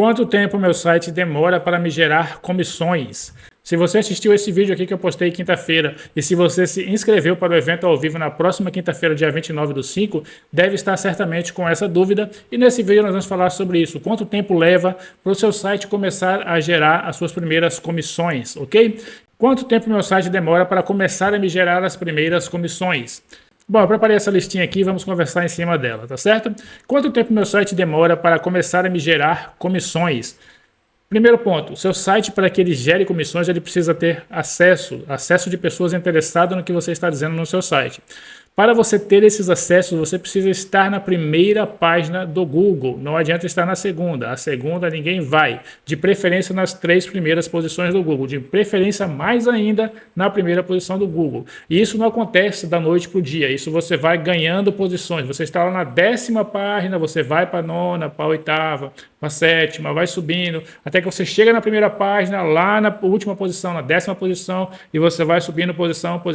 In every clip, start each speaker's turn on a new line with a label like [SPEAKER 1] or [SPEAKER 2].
[SPEAKER 1] Quanto tempo meu site demora para me gerar comissões? Se você assistiu esse vídeo aqui que eu postei quinta-feira e se você se inscreveu para o evento ao vivo na próxima quinta-feira, dia 29/5, deve estar certamente com essa dúvida. E nesse vídeo nós vamos falar sobre isso. Quanto tempo leva para o seu site começar a gerar as suas primeiras comissões, ok? Quanto tempo meu site demora para começar a me gerar as primeiras comissões? Bom, eu preparei essa listinha aqui e vamos conversar em cima dela, tá certo? Quanto tempo meu site demora para começar a me gerar comissões? Primeiro ponto, o seu site, para que ele gere comissões, ele precisa ter acesso de pessoas interessadas no que você está dizendo no seu site. Para você ter esses acessos, você precisa estar na primeira página do Google. Não adianta estar na segunda. A segunda ninguém vai. De preferência nas 3 primeiras posições do Google. De preferência mais ainda na primeira posição do Google. E isso não acontece da noite para o dia. Isso você vai ganhando posições. Você está lá na 10ª página, você vai para a 9ª, para a 8ª, para a 7ª, vai subindo, até que você chega na primeira página, lá na última posição, na 10ª posição, e você vai subindo posição por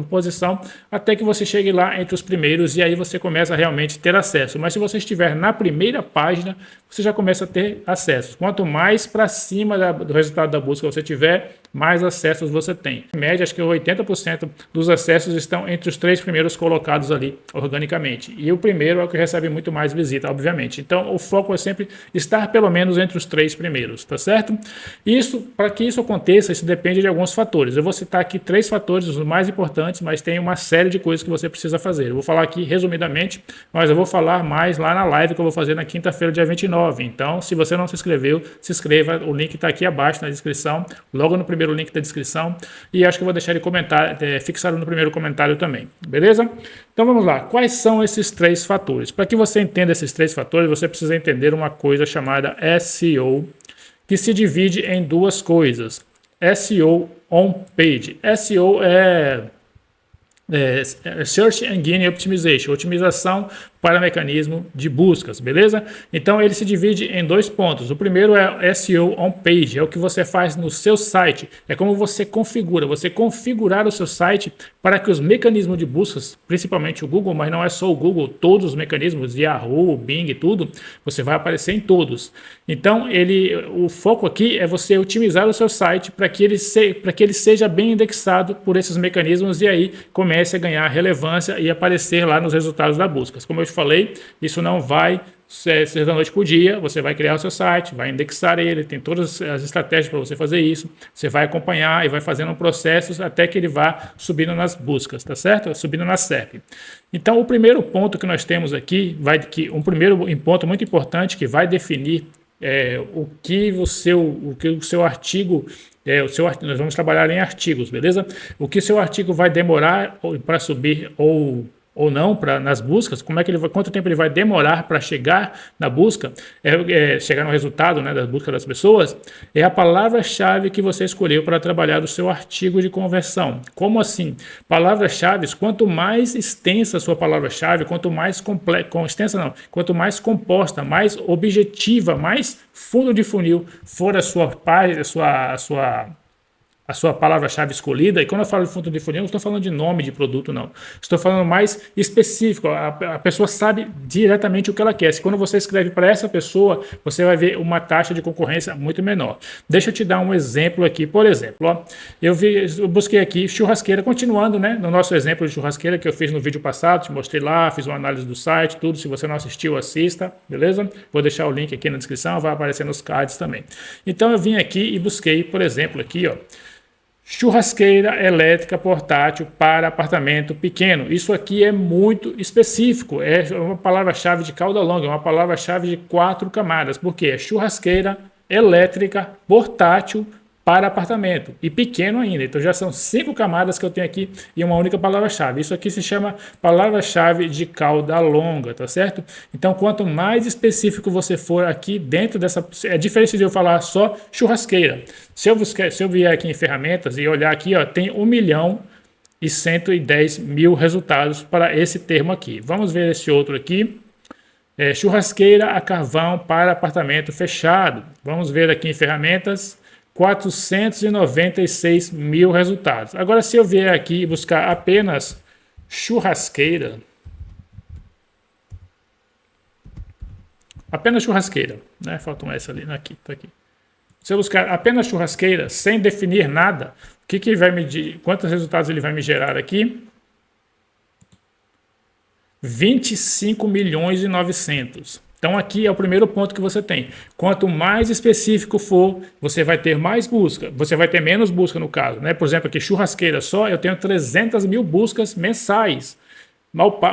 [SPEAKER 1] posição, até que você chegue lá entre os primeiros, e aí você começa a realmente ter acesso. Mas se você estiver na primeira página, você já começa a ter acesso. Quanto mais para cima do resultado da busca você tiver, mais acessos você tem. Em média, acho que 80% dos acessos estão entre os 3 primeiros colocados ali, organicamente. E o primeiro é o que recebe muito mais visita, obviamente. Então, o foco é sempre estar pelo menos entre os 3 primeiros, tá certo? Isso, para que isso aconteça, isso depende de alguns fatores. Eu vou citar aqui 3 fatores, os mais importantes, mas tem uma série de coisas que você precisa fazer. Eu vou falar aqui resumidamente, mas eu vou falar mais lá na live que eu vou fazer na quinta-feira, dia 29. Então, se você não se inscreveu, se inscreva. O link está aqui abaixo na descrição, logo no primeiro link da descrição. E acho que eu vou deixar ele fixado no primeiro comentário também. Beleza? Então vamos lá. Quais são esses 3 fatores? Para que você entenda esses 3 fatores, você precisa entender uma coisa chamada SEO, que se divide em 2 coisas. SEO on page. SEO é Search Engine Optimization, otimização para mecanismo de buscas, beleza? Então ele se divide em 2 pontos. O primeiro é SEO on page, é o que você faz no seu site, é como você configurar o seu site para que os mecanismos de buscas, principalmente o Google, mas não é só o Google, todos os mecanismos, Yahoo, Bing, tudo, você vai aparecer em todos. Então o foco aqui é você otimizar o seu site para que ele seja bem indexado por esses mecanismos e aí comece a ganhar relevância e aparecer lá nos resultados da busca. Como eu te falei, isso não vai ser da noite para o dia. Você vai criar o seu site, vai indexar ele, tem todas as estratégias para você fazer isso. Você vai acompanhar e vai fazendo processos até que ele vá subindo nas buscas, tá certo? Subindo na SERP. Então, o primeiro ponto que nós temos aqui, um primeiro ponto muito importante que vai definir o que o seu artigo, nós vamos trabalhar em artigos, beleza? O que seu artigo vai demorar para subir ou não nas buscas, quanto tempo ele vai demorar para chegar na busca, chegar no resultado, né, da busca das pessoas, é a palavra-chave que você escolheu para trabalhar o seu artigo de conversão. Como assim? Palavras-chave, quanto mais extensa a sua palavra-chave, quanto mais quanto mais composta, mais objetiva, mais fundo de funil for a sua página, a sua palavra-chave escolhida. E quando eu falo de fundo de funil, não estou falando de nome de produto, não. Estou falando mais específico. A pessoa sabe diretamente o que ela quer. Quando você escreve para essa pessoa, você vai ver uma taxa de concorrência muito menor. Deixa eu te dar um exemplo aqui. Por exemplo, ó, eu busquei aqui churrasqueira, continuando, né, no nosso exemplo de churrasqueira que eu fiz no vídeo passado, te mostrei lá, fiz uma análise do site, tudo. Se você não assistiu, assista, beleza? Vou deixar o link aqui na descrição, vai aparecer nos cards também. Então eu vim aqui e busquei, por exemplo, aqui, ó, churrasqueira elétrica portátil para apartamento pequeno. Isso aqui é muito específico. É uma palavra-chave de cauda longa, é uma palavra-chave de 4 camadas. Porque é churrasqueira elétrica portátil para apartamento e pequeno ainda. Então já são 5 camadas que eu tenho aqui e uma única palavra-chave. Isso aqui se chama palavra-chave de cauda longa, tá certo? Então quanto mais específico você for aqui dentro dessa... É diferente de eu falar só churrasqueira. Se eu vier aqui em ferramentas e olhar aqui, ó, tem 1.110.000 resultados para esse termo aqui. Vamos ver esse outro aqui. Churrasqueira a carvão para apartamento fechado. Vamos ver aqui em ferramentas. 496.000 resultados. Agora, se eu vier aqui e buscar apenas churrasqueira, apenas churrasqueira, né? Falta um S ali, aqui, tá aqui. Se eu buscar apenas churrasqueira, sem definir nada, o que que vai medir, quantos resultados ele vai me gerar aqui? 25 milhões e 900. Então aqui é o primeiro ponto que você tem. Quanto mais específico for, você vai ter mais busca. Você vai ter menos busca no caso, né? Por exemplo, aqui churrasqueira só, eu tenho 300 mil buscas mensais.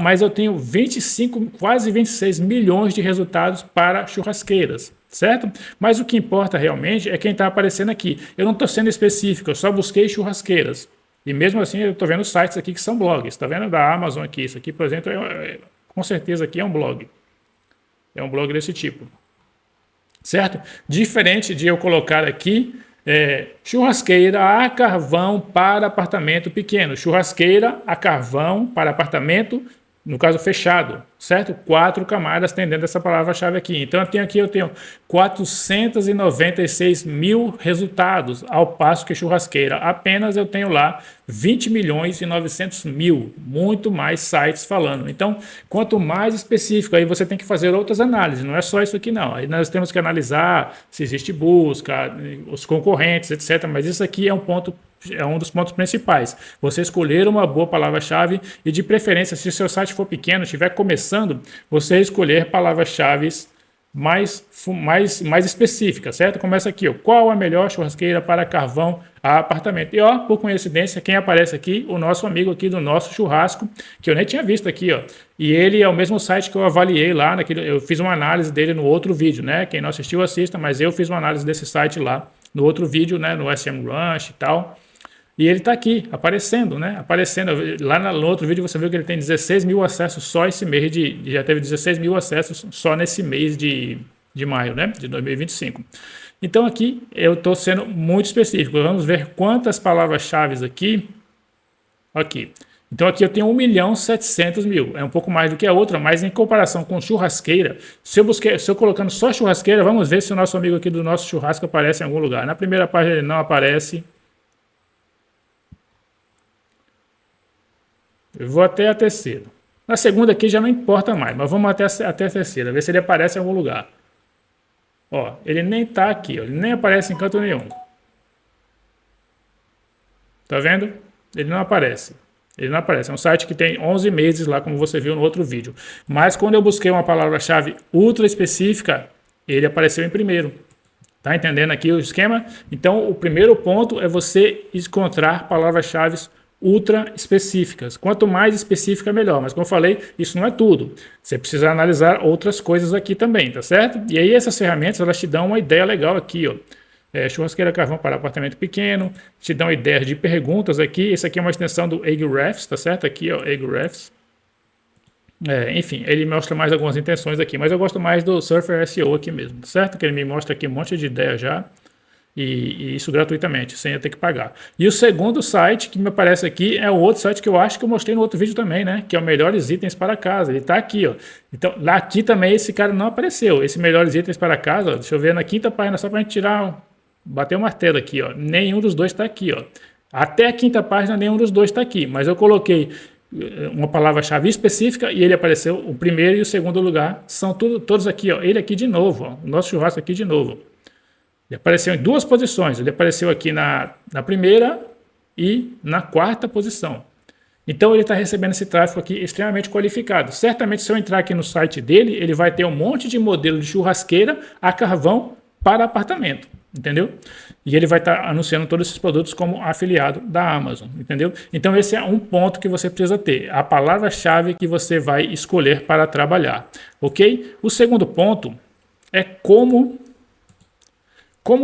[SPEAKER 1] Mas eu tenho 25, quase 26 milhões de resultados para churrasqueiras, certo? Mas o que importa realmente é quem está aparecendo aqui. Eu não estou sendo específico, eu só busquei churrasqueiras. E mesmo assim eu estou vendo sites aqui que são blogs. Está vendo da Amazon aqui? Isso aqui, por exemplo, com certeza aqui é um blog. É um blog desse tipo. Certo? Diferente de eu colocar aqui churrasqueira a carvão para apartamento pequeno. Churrasqueira a carvão para apartamento, no caso fechado, certo? 4 camadas tem dentro dessa palavra-chave aqui. Então eu tenho 496 mil resultados, ao passo que churrasqueira apenas eu tenho lá 20 milhões e 900 mil, muito mais sites falando. Então, quanto mais específico, aí você tem que fazer outras análises, não é só isso aqui não. Aí nós temos que analisar se existe busca, os concorrentes, etc. Mas isso aqui é um dos pontos principais. Você escolher uma boa palavra-chave e, de preferência, se o seu site for pequeno, estiver começando, você escolher palavras-chave mais específicas, certo? Começa aqui, ó, qual a melhor churrasqueira para carvão a apartamento? E, ó, por coincidência, quem aparece aqui? O nosso amigo aqui do nosso churrasco, que eu nem tinha visto aqui, ó. E ele é o mesmo site que eu avaliei lá, eu fiz uma análise dele no outro vídeo, né? Quem não assistiu, assista, mas eu fiz uma análise desse site lá no outro vídeo, né? No SEMrush e tal. E ele está aqui, aparecendo, né? Aparecendo. Lá no outro vídeo você viu que ele tem 16 mil acessos só esse mês já teve 16 mil acessos só nesse mês de maio, né? De 2025. Então aqui eu estou sendo muito específico. Vamos ver quantas palavras-chave aqui. Aqui. Então aqui eu tenho 1.700.000. É um pouco mais do que a outra, mas em comparação com churrasqueira, se eu colocando só churrasqueira, vamos ver se o nosso amigo aqui do nosso churrasco aparece em algum lugar. Na primeira página ele não aparece. Eu vou até a terceira. Na segunda aqui já não importa mais, mas vamos até a terceira, ver se ele aparece em algum lugar. Ó, ele nem está aqui, ó, ele nem aparece em canto nenhum. Tá vendo? Ele não aparece. Ele não aparece. É um site que tem 11 meses lá, como você viu no outro vídeo. Mas quando eu busquei uma palavra-chave ultra específica, ele apareceu em primeiro. Tá entendendo aqui o esquema? Então, o primeiro ponto é você encontrar palavras-chave ultra específicas. Quanto mais específica, melhor. Mas como eu falei, isso não é tudo. Você precisa analisar outras coisas aqui também, tá certo? E aí essas ferramentas, elas te dão uma ideia legal aqui, ó. Churrasqueira carvão para apartamento pequeno, te dão ideias de perguntas aqui. Esse aqui é uma extensão do Ahrefs, tá certo? Aqui, ó, Ahrefs. Enfim, ele mostra mais algumas intenções aqui, mas eu gosto mais do Surfer SEO aqui mesmo, tá certo? Que ele me mostra aqui um monte de ideia já. E isso gratuitamente, sem eu ter que pagar. E o segundo site que me aparece aqui é o outro site que eu acho que eu mostrei no outro vídeo também, né? Que é o Melhores Itens para Casa. Ele está aqui, ó. Então, lá aqui também esse cara não apareceu. Esse Melhores Itens para Casa, ó, deixa eu ver na quinta página, só para a gente tirar, bater o martelo aqui, ó. Nenhum dos dois está aqui, ó. Até a quinta página, nenhum dos dois está aqui. Mas eu coloquei uma palavra-chave específica e ele apareceu o primeiro e o segundo lugar. São todos aqui, ó. Ele aqui de novo, ó. O nosso churrasco aqui de novo. Ele apareceu em duas posições. Ele apareceu aqui na primeira e na quarta posição. Então ele está recebendo esse tráfego aqui extremamente qualificado. Certamente, se eu entrar aqui no site dele, ele vai ter um monte de modelo de churrasqueira a carvão para apartamento. Entendeu? E ele vai estar anunciando todos esses produtos como afiliado da Amazon. Entendeu? Então esse é um ponto que você precisa ter. A palavra-chave que você vai escolher para trabalhar. Ok? O segundo ponto é como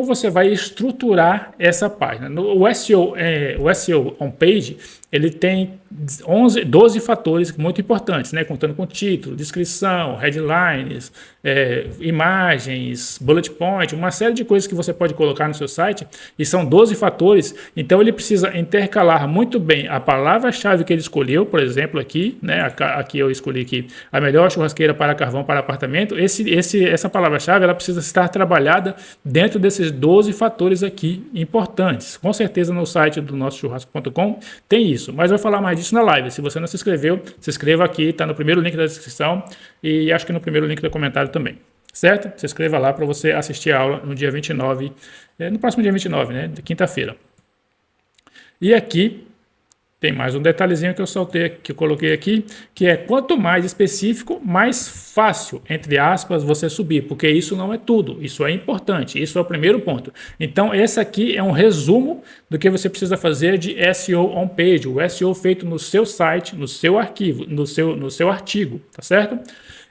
[SPEAKER 1] você vai estruturar essa página. O SEO on page, ele tem 12 fatores muito importantes, né? Contando com título, descrição, headlines, imagens, bullet point, uma série de coisas que você pode colocar no seu site, e são 12 fatores. Então ele precisa intercalar muito bem a palavra-chave que ele escolheu, por exemplo, aqui, né? Aqui eu escolhi aqui a melhor churrasqueira para carvão para apartamento. Essa palavra-chave, ela precisa estar trabalhada dentro desses 12 fatores aqui importantes. Com certeza no site do nosso churrasco.com tem isso, mas eu vou falar mais disso na live. Se você não se inscreveu, se inscreva aqui, está no primeiro link da descrição e acho que no primeiro link do comentário também. certo? Se inscreva lá para você assistir a aula no dia 29, no próximo dia 29, né, de quinta-feira. E aqui tem mais um detalhezinho que eu soltei, que eu coloquei aqui, que é quanto mais específico, mais fácil, entre aspas, você subir, porque isso não é tudo, isso é importante, isso é o primeiro ponto. Então, esse aqui é um resumo do que você precisa fazer de SEO on page, o SEO feito no seu site, no seu arquivo, no seu artigo, tá certo?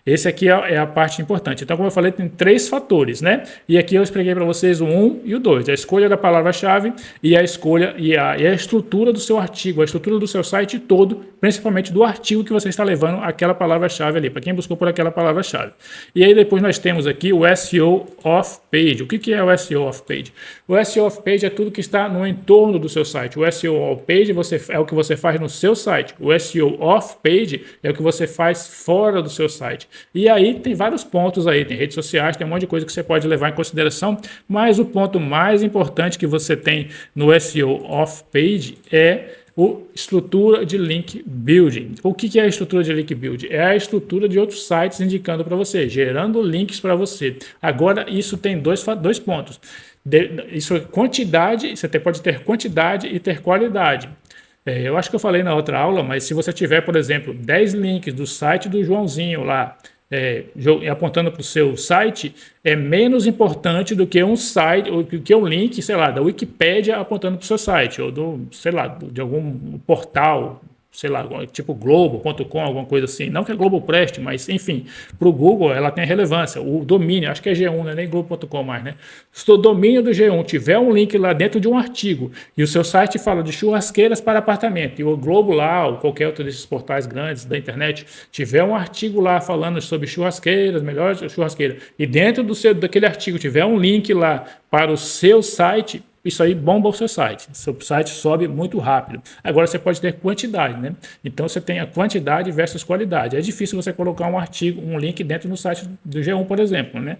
[SPEAKER 1] Esse aqui é a parte importante. Então, como eu falei, tem 3 fatores, né? E aqui eu expliquei para vocês o 1 e o 2. A escolha da palavra-chave e a escolha e a estrutura do seu artigo, a estrutura do seu site todo, principalmente do artigo que você está levando aquela palavra-chave ali, para quem buscou por aquela palavra-chave. E aí depois nós temos aqui o SEO off-page. O que é o SEO off-page? O SEO off-page é tudo que está no entorno do seu site. O SEO off-page é o que você faz no seu site. O SEO off-page é o que você faz fora do seu site. E aí tem vários pontos aí, tem redes sociais, tem um monte de coisa que você pode levar em consideração, mas o ponto mais importante que você tem no SEO off-page é a estrutura de link building. O que é a estrutura de link building? É a estrutura de outros sites indicando para você, gerando links para você. Agora, isso tem dois pontos. Isso é quantidade, você pode ter quantidade e ter qualidade. Eu acho que eu falei na outra aula, mas se você tiver, por exemplo, 10 links do site do Joãozinho lá, apontando para o seu site, é menos importante do que um site, ou que um link, sei lá, da Wikipédia apontando para o seu site, ou sei lá, de algum portal, sei lá, tipo globo.com, alguma coisa assim. Não que a Globo preste, mas enfim, para o Google ela tem relevância. O domínio, acho que é G1, não é nem globo.com mais, né? Se o domínio do G1 tiver um link lá dentro de um artigo e o seu site fala de churrasqueiras para apartamento e o Globo lá, ou qualquer outro desses portais grandes da internet, tiver um artigo lá falando sobre churrasqueiras, melhores churrasqueiras, e dentro daquele artigo tiver um link lá para o seu site, isso aí bomba o seu site sobe muito rápido. Agora você pode ter quantidade, né? Então você tem a quantidade versus qualidade. É difícil você colocar um artigo, um link dentro do site do G1, por exemplo, né?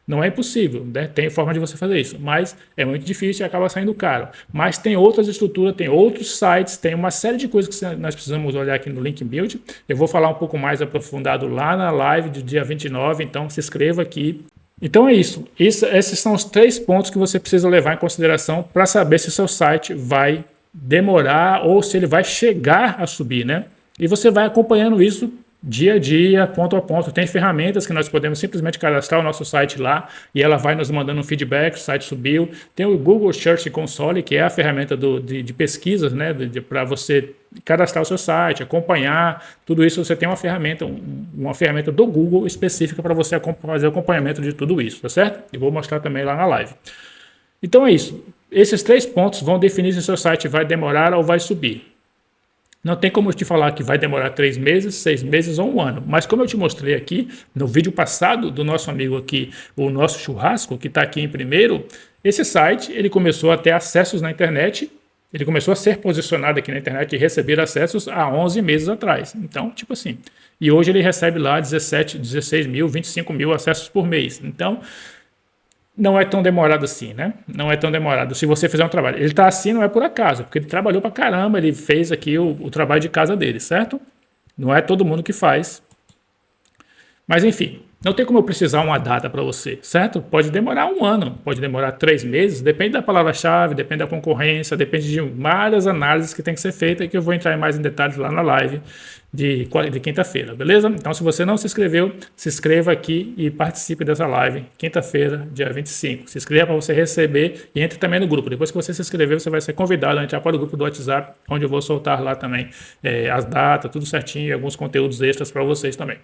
[SPEAKER 1] Não é impossível, né? Tem forma de você fazer isso, mas é muito difícil e acaba saindo caro. Mas tem outras estruturas, tem outros sites, tem uma série de coisas que nós precisamos olhar aqui no Link Build. Eu vou falar um pouco mais aprofundado lá na live do dia 29, então se inscreva aqui. Então é isso. Esses são os 3 pontos que você precisa levar em consideração para saber se o seu site vai demorar ou se ele vai chegar a subir, né? E você vai acompanhando isso dia a dia, ponto a ponto. Tem ferramentas que nós podemos simplesmente cadastrar o nosso site lá e ela vai nos mandando um feedback, o site subiu. Tem o Google Search Console, que é a ferramenta de pesquisas, né, para você cadastrar o seu site, acompanhar, tudo isso. Você tem uma ferramenta do Google específica para você fazer o acompanhamento de tudo isso, tá certo? Eu vou mostrar também lá na live. Então é isso. Esses 3 pontos vão definir se o seu site vai demorar ou vai subir. Não tem como eu te falar que vai demorar 3 meses, 6 meses ou 1 ano. Mas como eu te mostrei aqui, no vídeo passado do nosso amigo aqui, o nosso churrasco, que está aqui em primeiro, esse site ele começou a ter acessos na internet, ele começou a ser posicionado aqui na internet e receber acessos há 11 meses atrás. Então, tipo assim, e hoje ele recebe lá 17, 16 mil, 25 mil acessos por mês. Então, não é tão demorado assim, né? Não é tão demorado se você fizer um trabalho. Ele está assim não é por acaso, porque ele trabalhou pra caramba, ele fez aqui o trabalho de casa dele, certo? Não é todo mundo que faz. Mas enfim, não tem como eu precisar uma data para você, certo? Pode demorar 1 ano, pode demorar 3 meses, depende da palavra-chave, depende da concorrência, depende de várias análises que tem que ser feitas e que eu vou entrar mais em detalhes lá na live de quinta-feira, beleza? Então, se você não se inscreveu, se inscreva aqui e participe dessa live, quinta-feira, dia 25. Se inscreva para você receber e entre também no grupo. Depois que você se inscrever, você vai ser convidado a entrar para o grupo do WhatsApp, onde eu vou soltar lá também as datas, tudo certinho e alguns conteúdos extras para vocês também.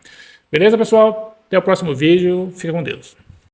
[SPEAKER 1] Beleza, pessoal? Até o próximo vídeo. Fica com Deus.